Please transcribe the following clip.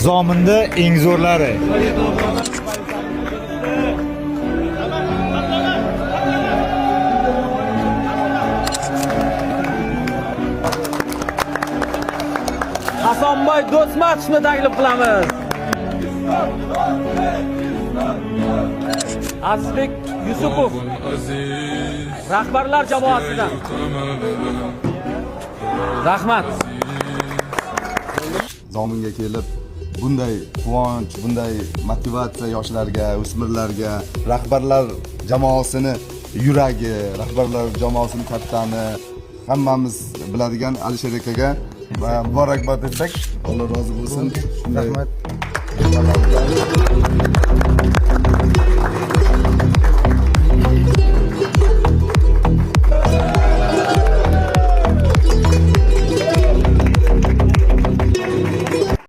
Zominda eng zo'rlari. Hasanboy Do'stmatovni taklif qilamiz. Azizbek Yusupov rahbarlar jamoasidan. Rahmat. Zominga kelib bunday quvonch, bunday motivatsiya yoshlarga, o'smirlarga, rahbarlar jamoasini yuragi, rahbarlar jamoasini kapitani hammamiz biladigan Alisher akaga muborakbod etsak, Alloh rozi bo'lsin. Rahmat.